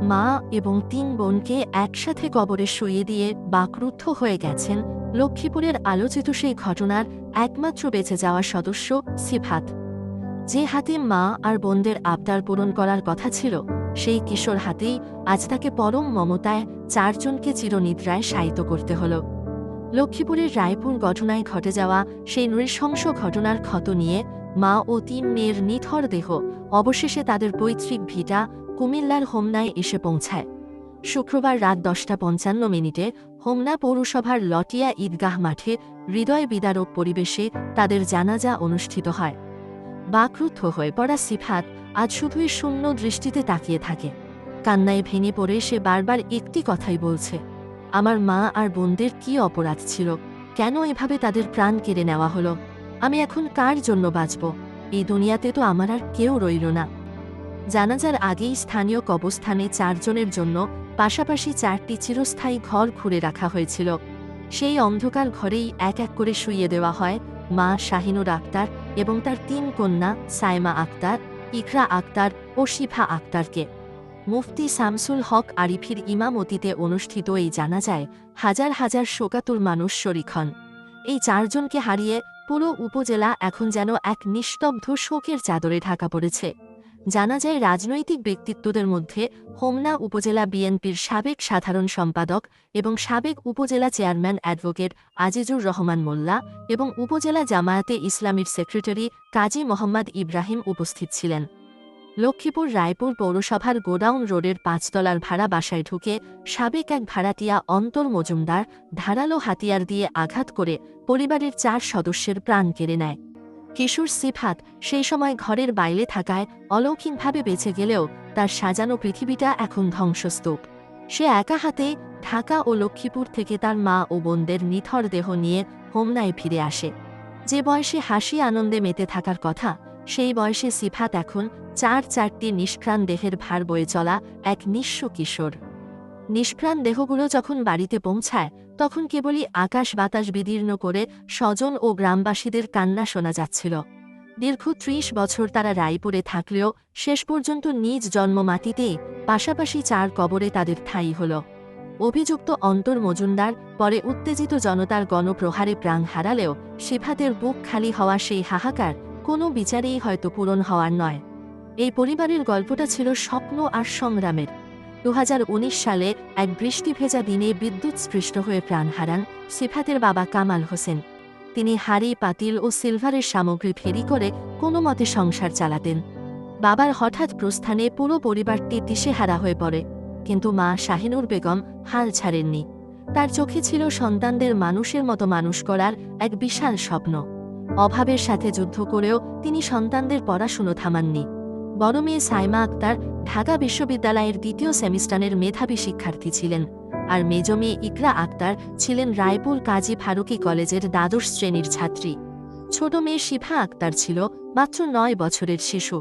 মা এবং ৩ বোনকে একসাথে কবরে শুইয়ে দিয়ে বাকরুদ্ধ হয়ে গেছেন লক্ষ্মীপুরের আলোচিত সেই ঘটনার একমাত্র বেঁচে যাওয়া সদস্য সিফাত। যে হাতে মা আর বোনদের আবদার পূরণ করার কথা ছিল, সেই কিশোর হাতেই আজ তাকে পরম মমতায় ৪ জনকে চিরনিদ্রায় শায়িত করতে হল। লক্ষ্মীপুরের রায়পুর ঘটনায় ঘটে যাওয়া সেই নৃশংস ঘটনার ক্ষত নিয়ে মা ও ৩ মেয়ের নিথর দেহ অবশেষে তাদের পৈতৃক ভিটা কুমিল্লার হোমনায় এসে পৌঁছায়। শুক্রবার রাত 10:55 হোমনা পৌরসভার লটিয়া ঈদগাহ মাঠে হৃদয় বিদারক পরিবেশে তাদের জানাজা অনুষ্ঠিত হয়। বাকরুদ্ধ হয়ে পড়া সিফাত আজ শুধুই শূন্য দৃষ্টিতে তাকিয়ে থাকে। কান্নায় ভেঙে পড়ে সে বারবার একটি কথাই বলছে, আমার মা আর বোনদের কি অপরাধ ছিল, কেন এভাবে তাদের প্রাণ কেড়ে নেওয়া হলো? আমি এখন কার জন্য বাঁচব? এই দুনিয়াতে তো আমার আর কেউ রইল না। জানাজার আগেই স্থানীয় কবরস্থানে ৪ জনের জন্য পাশাপাশি ৪টি চিরস্থায়ী ঘর খুঁড়ে রাখা হয়েছিল। সেই অন্ধকার ঘরেই এক এক করে শুইয়ে দেওয়া হয় মা শাহিনুর আক্তার এবং তার ৩ কন্যা সায়মা আক্তার, ইকরা আক্তার ও শিফা আক্তারকে। মুফতি শামসুল হক আরিফির ইমামতিতে অনুষ্ঠিত এই জানাজায় হাজার হাজার শোকাতুর মানুষ শরিক হন। এই ৪ জনকে হারিয়ে পুরো উপজেলা এখন যেন এক নিস্তব্ধ শোকের চাদরে ঢাকা পড়েছে। জানাজায় রাজনৈতিক ব্যক্তিত্বদের মধ্যে হোমনা উপজেলা বিএনপির সাবেক সাধারণ সম্পাদক এবং সাবেক উপজেলা চেয়ারম্যান অ্যাডভোকেট আজিজুর রহমান মোল্লা এবং উপজেলা জামায়াতে ইসলামীর সেক্রেটারি কাজী মোহাম্মদ ইব্রাহিম উপস্থিত ছিলেন। লক্ষ্মীপুর রায়পুর পৌরসভার গোডাউন রোডের ৫ তলার ভাড়া বাসায় ঢুকে সাবেক এক ভাড়াটিয়া অন্তর মজুমদার ধারালো হাতিয়ার দিয়ে আঘাত করে পরিবারের ৪ সদস্যের প্রাণ কেড়ে নেয়। কিশোর সিফাত সেই সময় ঘরের বাইরে থাকায় অলৌকিকভাবে বেঁচে গেলেও তার সাজানো পৃথিবীটা এখন ধ্বংসস্তূপ। সে একা হাতে ঢাকা ও লক্ষ্মীপুর থেকে তার মা ও বোনদের নিথর দেহ নিয়ে হোমনায় ফিরে আসে। যে বয়সে হাসি আনন্দে মেতে থাকার কথা, সেই বয়সে সিফাত এখন ৪টি নিষ্প্রাণ দেহের ভার বয়ে চলা এক নিঃস্ব কিশোর। নিষ্প্রাণ দেহগুলো যখন বাড়িতে পৌঁছায় তখন কেবলই আকাশ বাতাস বিদীর্ণ করে স্বজন ও গ্রামবাসীদের কান্না শোনা যাচ্ছিল। দীর্ঘ ৩০ বছর তারা রায়পুরে থাকলেও শেষ পর্যন্ত নিজ জন্মমাটিতেই পাশাপাশি ৪ কবরে তাদের ঠাঁই হল। অভিযুক্ত অন্তর মজুমদার পরে উত্তেজিত জনতার গণপ্রহারে প্রাণ হারালেও সিফাতের বুক খালি হওয়া সেই হাহাকার কোনো বিচারেই হয়তো পূরণ হওয়ার নয়। এই পরিবারের গল্পটা ছিল স্বপ্ন আর সংগ্রামের। ২০১৯ সালে এক বৃষ্টি ভেজা দিনে বিদ্যুৎস্পৃষ্ট হয়ে প্রাণ হারান সিফাতের বাবা কামাল হোসেন। তিনি হাঁড়ি পাতিল ও সিলভারের সামগ্রী ফেরি করে কোনো মতে সংসার চালাতেন। বাবার হঠাৎ প্রস্থানে পুরো পরিবারটি দিশেহারা হয়ে পড়ে, কিন্তু মা শাহিনুর বেগম হাল ছাড়েননি। তার চোখে ছিল সন্তানদের মানুষের মতো মানুষ করার এক বিশাল স্বপ্ন। অভাবের সাথে যুদ্ধ করেও তিনি সন্তানদের পড়াশুনো থামাননি। বড় মেয়ে সায়মা আক্তার ঢাকা বিশ্ববিদ্যালয়ের ২য় সেমিস্টারের মেধাবী শিক্ষার্থী ছিলেন, আর মেজ মেয়ে ইকরা আক্তার ছিলেন রায়পুর কাজী ফারুকী কলেজের দ্বাদশ শ্রেণীর ছাত্রী। ছোট মেয়ে শিফা আক্তার ছিল মাত্র ৯ বছরের শিশু।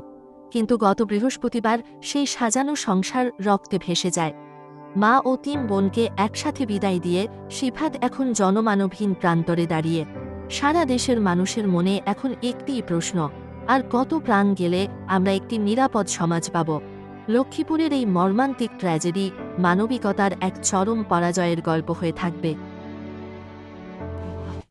কিন্তু গত বৃহস্পতিবার সেই সাজানো সংসার রক্তে ভেসে যায়। মা ও ৩ বোনকে একসাথে বিদায় দিয়ে সিফাত এখন জনমানবহীন প্রান্তরে দাঁড়িয়ে। সারা দেশের মানুষের মনে এখন একটিই প্রশ্ন, আর কত প্রাণ গেলে আমরা একটি নিরাপদ সমাজ পাব? লক্ষ্মীপুরের এই মর্মান্তিক ট্র্যাজেডি মানবিকতার এক চরম পরাজয়ের গল্প হয়ে থাকবে।